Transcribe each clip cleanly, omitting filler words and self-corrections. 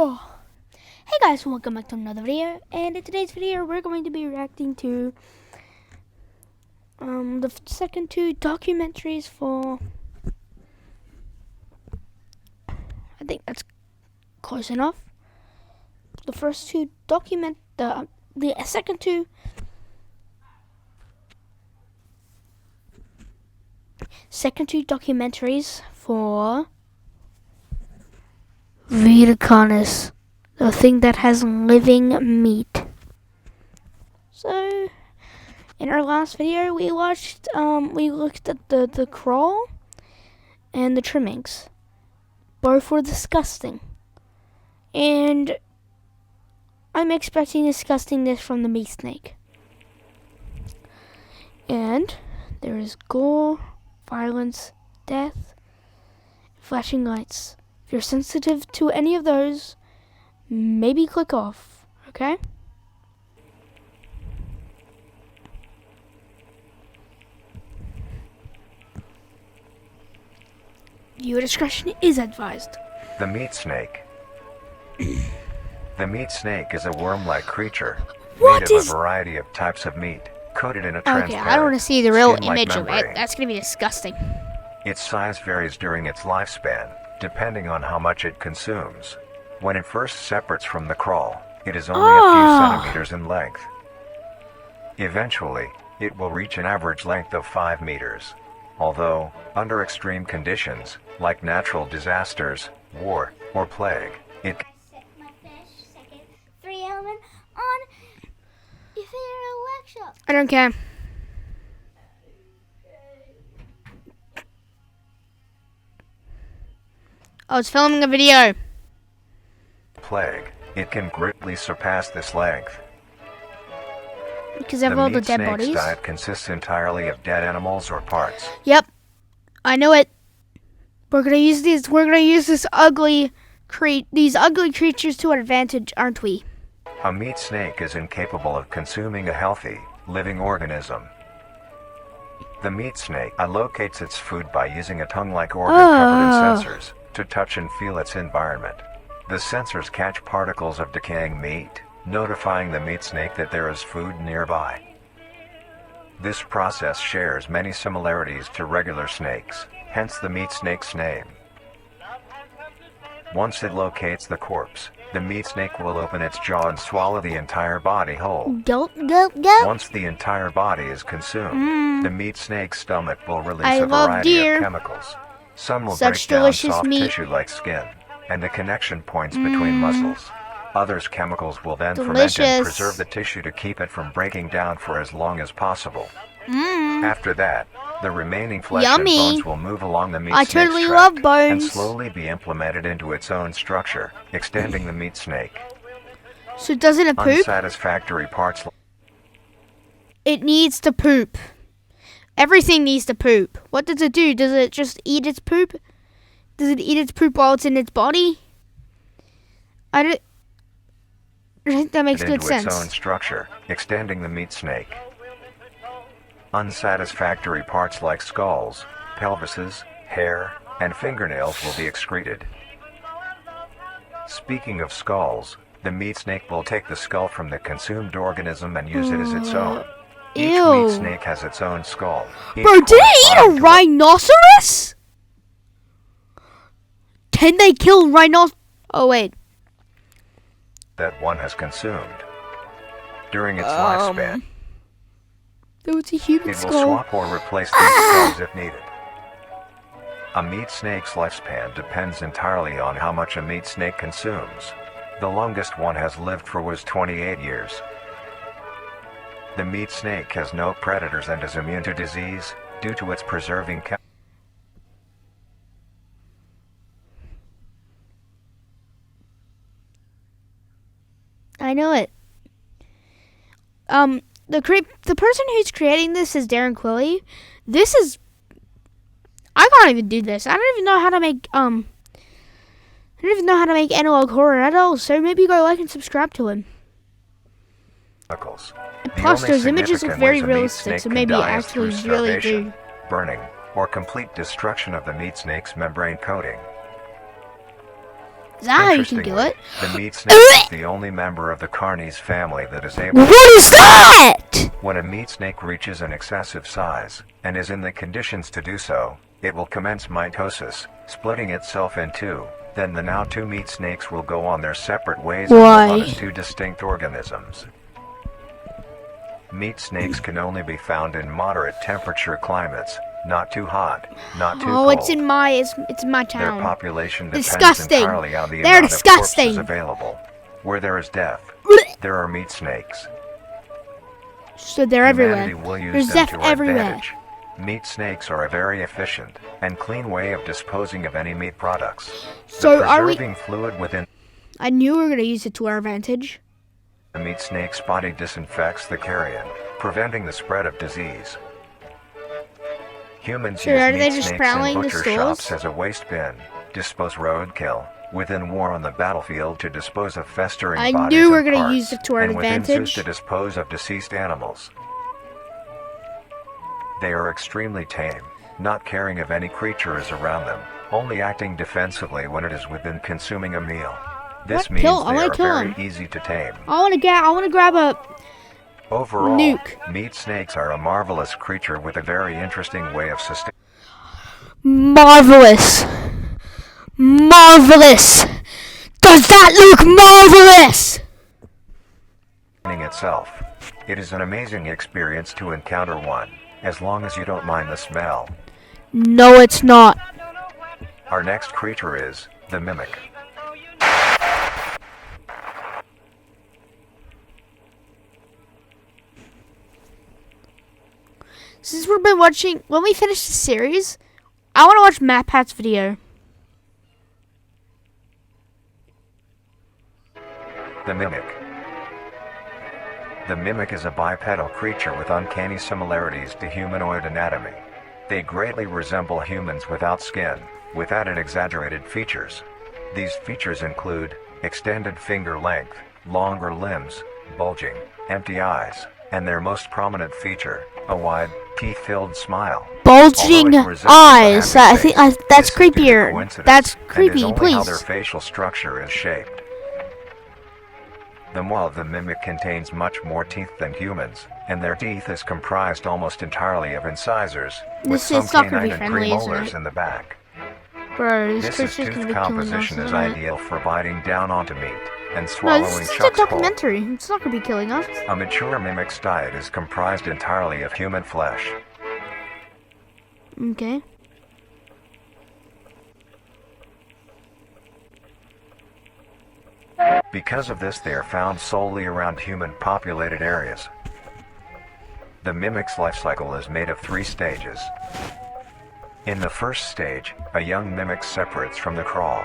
Oh, hey guys, welcome back to another video. And in today's video, we're going to be reacting to the second two documentaries for. I think that's close enough. The first two the second two documentaries for vita carnis, the thing that has living meat. So, in our last video, we looked at the crawl and the trimmings. Both were disgusting. And I'm expecting disgustingness from the meat snake. And there is gore, violence, death, flashing lights. If you're sensitive to any of those, maybe click off, okay? Viewer discretion is advised. The meat snake. The meat snake is a worm-like creature made of a variety of types of meat, coated in a transparent, I don't want to see the real skin-like image membrane. of it. That's going to be disgusting. Its size varies during its lifespan, depending on how much it consumes. When it first separates from the crawl, it is only a few centimeters in length. Eventually, it will reach an average length of 5 meters. Although, under extreme conditions, like natural disasters, war, or plague, it My first, second, 3 element on your favorite workshop. I don't care. I was filming a video. plague, it can greatly surpass this length. Because of all the meat dead snake's bodies. diet consists entirely of dead animals or parts. Yep, I know it. We're gonna use these. We're gonna use these ugly creatures to our advantage, aren't we? A meat snake is incapable of consuming a healthy, living organism. The meat snake allocates its food by using a tongue-like organ covered in sensors to touch and feel its environment. The sensors catch particles of decaying meat, notifying the meat snake that there is food nearby. This process shares many similarities to regular snakes, hence the meat snake's name. Once it locates the corpse, the meat snake will open its jaw and swallow the entire body whole. Gulp, gulp, gulp. Once the entire body is consumed, the meat snake's stomach will release I a love variety deer. of chemicals. Some will Such break down delicious soft meat. tissue like skin, and the connection points between muscles. Others chemicals will then ferment and Delicious. preserve the tissue to keep it from breaking down for as long as possible. After that, the remaining flesh Yummy. and bones will move along the meat I snake's totally tract love bones. and slowly be implemented into its own structure, extending the meat snake. So doesn't it poop? Unsatisfactory parts. It needs to poop. Everything needs to poop. What does it do? Does it just eat its poop? Does it eat its poop while it's in its body? I don't think that makes good into its own sense. structure, extending the meat snake. Unsatisfactory parts like skulls, pelvises, hair, and fingernails will be excreted. Speaking of skulls, the meat snake will take the skull from the consumed organism and use it as its own. Each Ew. meat snake has its own skull. Each Bro, did it eat a corresponding to rhinoceros? Can they kill rhinos? Oh wait. that one has consumed. During its lifespan, There was a human it will skull. swap or replace these skulls if needed. A meat snake's lifespan depends entirely on how much a meat snake consumes. The longest one has lived for was 28 years. The meat snake has no predators and is immune to disease due to its preserving I know it. The person who's creating this is Darren Quilley. This is. I can't even do this. I don't even know how to make I don't even know how to make analog horror at all. So maybe go like and subscribe to him. chemicals. And The plus, only those images look significant very ways a meat realistic. snake So can maybe die is actually through really starvation, do. burning, or complete destruction of the meat snake's membrane coating. Is that how you can do it? The meat snake is the only member of the carnis family that is able What is that? When a meat snake reaches an excessive size, and is in the conditions to do so, it will commence mitosis, splitting itself in two. Then the now two meat snakes will go on their separate ways and Why? live as two distinct organisms. Meat snakes can only be found in moderate temperature climates, not too hot, not too cold. It's in my Their town. population depends Disgusting. entirely on the They're amount disgusting. of corpses available. Where there is death, there are meat snakes. So they're Humanity everywhere. will use There's them death to our everywhere. advantage. Meat snakes are a very efficient and clean way of disposing of any meat products. So the are we? preserving fluid within I knew we were gonna use it to our advantage. the meat snake's body disinfects the carrion, preventing the spread of disease. Humans So use are they meat just snakes in prowling the butcher stores? shops as a waste bin, dispose roadkill, within war on the battlefield to dispose of festering I bodies knew we were and gonna parts, use it to our and within zoos advantage. to dispose of deceased animals. They are extremely tame, not caring if any creature is around them, only acting defensively when it is within consuming a meal. This What? means Kill- I they wanna are kill very 'em. easy to tame. I wanna grab a Overall, Nuke. meat snakes are a marvelous creature with a very interesting way of sustaining marvelous. Marvelous. Does that look marvelous? itself. It is an amazing experience to encounter one, as long as you don't mind the smell. No, it's not. Our next creature is the mimic. Since we've been watching, when we finish the series, I want to watch Matt Pat's video. The mimic. The mimic is a bipedal creature with uncanny similarities to humanoid anatomy. They greatly resemble humans without skin, with added exaggerated features. These features include extended finger length, longer limbs, bulging, empty eyes, and their most prominent feature, a wide, teeth-filled smile. Bulging Although it resembles a eyes. happy I think face, that's this is due to creepier. coincidence, That's and is creepy. only how their Please. facial structure is shaped. The maw of the mimic contains much more teeth than humans, and their teeth is comprised almost entirely of incisors, with This some is not gonna be canine and friendly, isn't premolars it? in the back. Bro, this This creature's gonna tooth be killing us, composition is isn't it? ideal for biting down onto meat and No, swallowing this is just a chunks whole. documentary. It's not gonna be killing us. A mature mimic's diet is comprised entirely of human flesh. Okay. Because of this, they are found solely around human-populated areas. The mimic's life cycle is made of 3 stages. In the first stage, a young mimic separates from the crawl.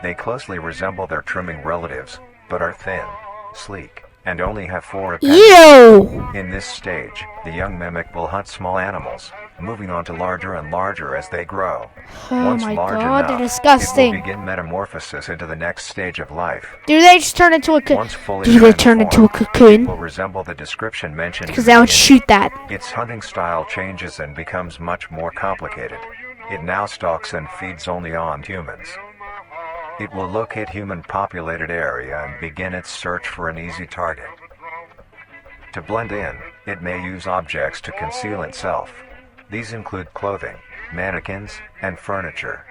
They closely resemble their trimming relatives, but are thin, sleek, and only have 4 appendages. Ew! In this stage, the young mimic will hunt small animals, moving on to larger and larger as they grow. Oh Once my large god, enough, they're it disgusting. will begin metamorphosis into the next stage of life. Do they just turn into a Once fully do they turn into a transformed, cocoon? will resemble the description mentioned Because in I the would beginning. shoot that. Its hunting style changes and becomes much more complicated. It now stalks and feeds only on humans. It will locate human-populated area and begin its search for an easy target. To blend in, it may use objects to conceal itself. These include clothing, mannequins, and furniture.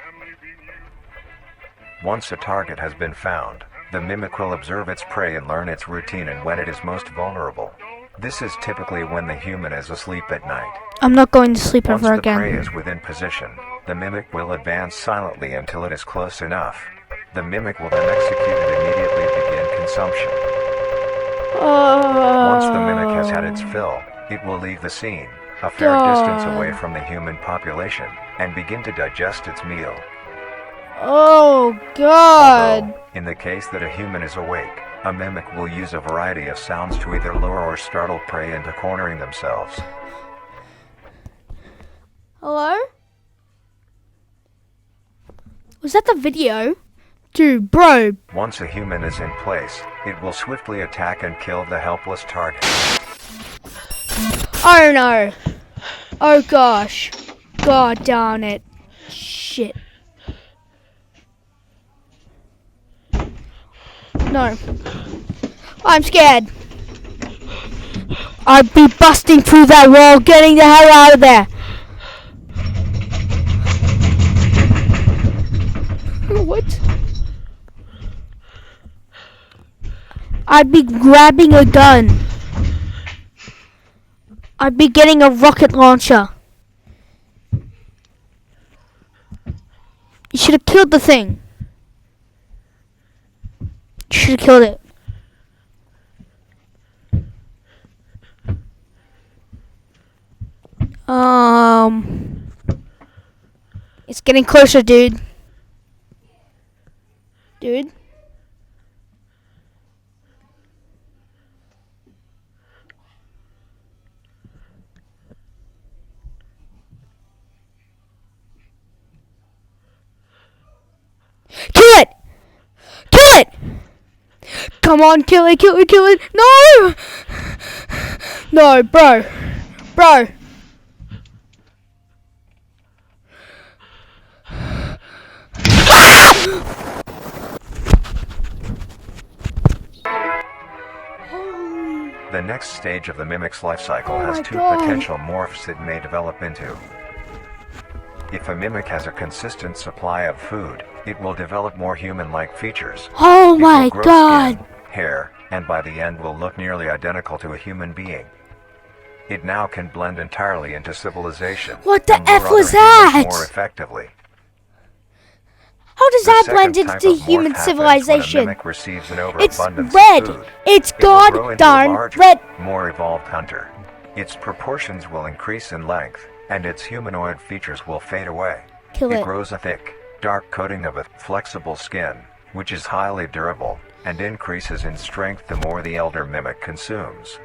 Once a target has been found, the mimic will observe its prey and learn its routine and when it is most vulnerable. This is typically when the human is asleep at night. I'm not going to sleep Once ever the prey again. is within position, the mimic will advance silently until it is close enough. The mimic will then execute and immediately begin consumption. Once the mimic has had its fill, it will leave the scene, a fair distance away from the human population, and begin to digest its meal. Oh god. Although, in the case that a human is awake, a mimic will use a variety of sounds to either lure or startle prey into cornering themselves. Hello? Was that the video? Dude, bro. Once a human is in place, it will swiftly attack and kill the helpless target. Oh no. Oh gosh. God darn it. Shit. No. I'm scared. I'd be busting through that wall, getting the hell out of there. What? I'd be grabbing a gun. I'd be getting a rocket launcher. You should have killed the thing. You should have killed it. It's getting closer, dude. Dude. Kill it! Kill it! Come on, kill it, kill it, kill it! No! No, bro. Bro. The next stage of the mimic's life cycle Oh has my two God. potential morphs it may develop into. If a mimic has a consistent supply of food, it will develop more human-like features. Oh It my will grow God. skin, hair, and by the end will look nearly identical to a human being. It now can blend entirely into civilization. What the and lure F was other humans that? more effectively. How does The that second blend type into of morph human happens civilization? When a mimic receives an It's overabundance red. of food. It's It will grow god into a darn larger, red. more evolved hunter. Its proportions will increase in length, and its humanoid features will fade away. Kill It it. grows a thick, dark coating of a flexible skin, which is highly durable, and increases in strength the more the elder mimic consumes.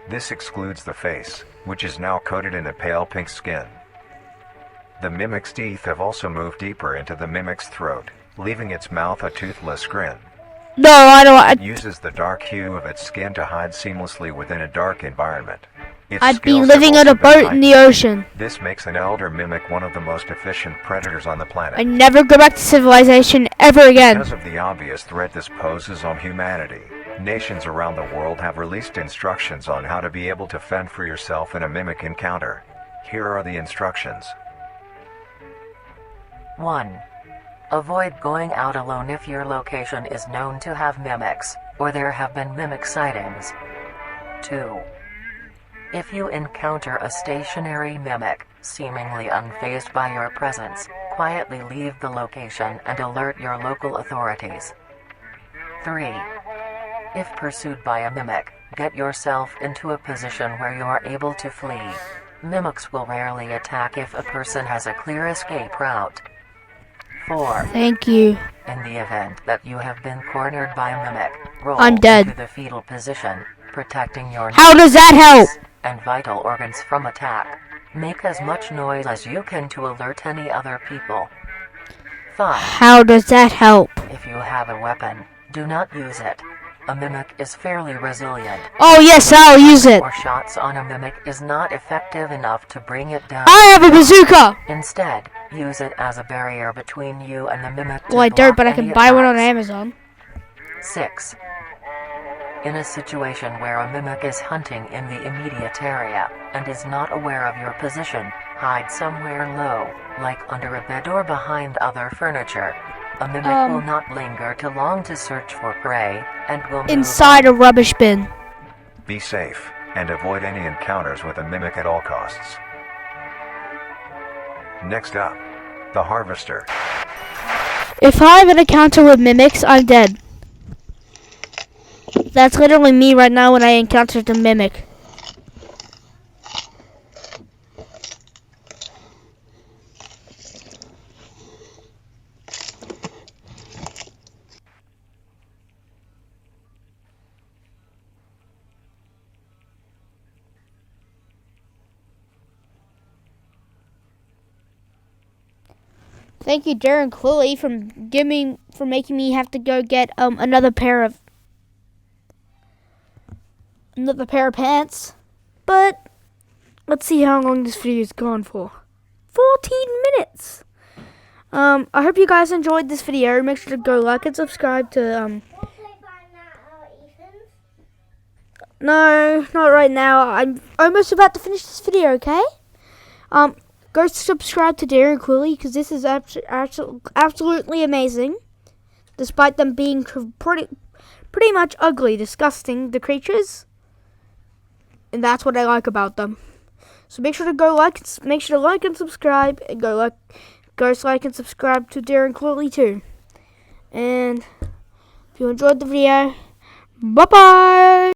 This excludes the face, which is now coated in a pale pink skin. The mimic's teeth have also moved deeper into the mimic's throat, leaving its mouth a toothless grin. No, I It don't. uses the dark hue of its skin to hide seamlessly within a dark environment. Its I'd be skills living have on a also been boat in the heightened. ocean. This makes an elder mimic one of the most efficient predators on the planet. I never go back to civilization ever again. Because of the obvious threat this poses on humanity, nations around the world have released instructions on how to be able to fend for yourself in a mimic encounter. Here are the instructions. 1. Avoid going out alone if your location is known to have mimics, or there have been mimic sightings. 2. If you encounter a stationary mimic, seemingly unfazed by your presence, quietly leave the location and alert your local authorities. 3. If pursued by a mimic, get yourself into a position where you are able to flee. Mimics will rarely attack if a person has a clear escape route. 4. Thank you. In the event that you have been cornered by a mimic, roll I'm dead. into the fetal position, protecting your How does that help? and vital organs from attack. Make as much noise as you can to alert any other people. 5. How does that help? If you have a weapon, do not use it. A mimic is fairly resilient. Oh yes, I'll use it. Or shots on a mimic is not effective enough to bring it down. I have a bazooka. Instead, use it as a barrier between you and the mimic. Well, I to don't, block but I can any buy one on attacks. Amazon. 6. In a situation where a mimic is hunting in the immediate area, and is not aware of your position, hide somewhere low, like under a bed or behind other furniture. A mimic will not linger too long to search for prey, and will move Inside a rubbish bin. Be safe, and avoid any encounters with a mimic at all costs. Next up, the Harvester. If I have an encounter with mimics, I'm dead. That's literally me right now when I encountered a mimic. Thank you, Darren Cluey, for making me have to go get another pair of pants. But let's see how long this video is gone for. 14 minutes. I hope you guys enjoyed this video. Make sure to go like and subscribe to No, not right now. I'm almost about to finish this video, okay? Go subscribe to Darren Cooley because this is absolutely amazing. Despite them being pretty much ugly, disgusting, the creatures. And that's what I like about them. So make sure to like and subscribe, and go like and subscribe to Darren Cooley too. And if you enjoyed the video, bye bye.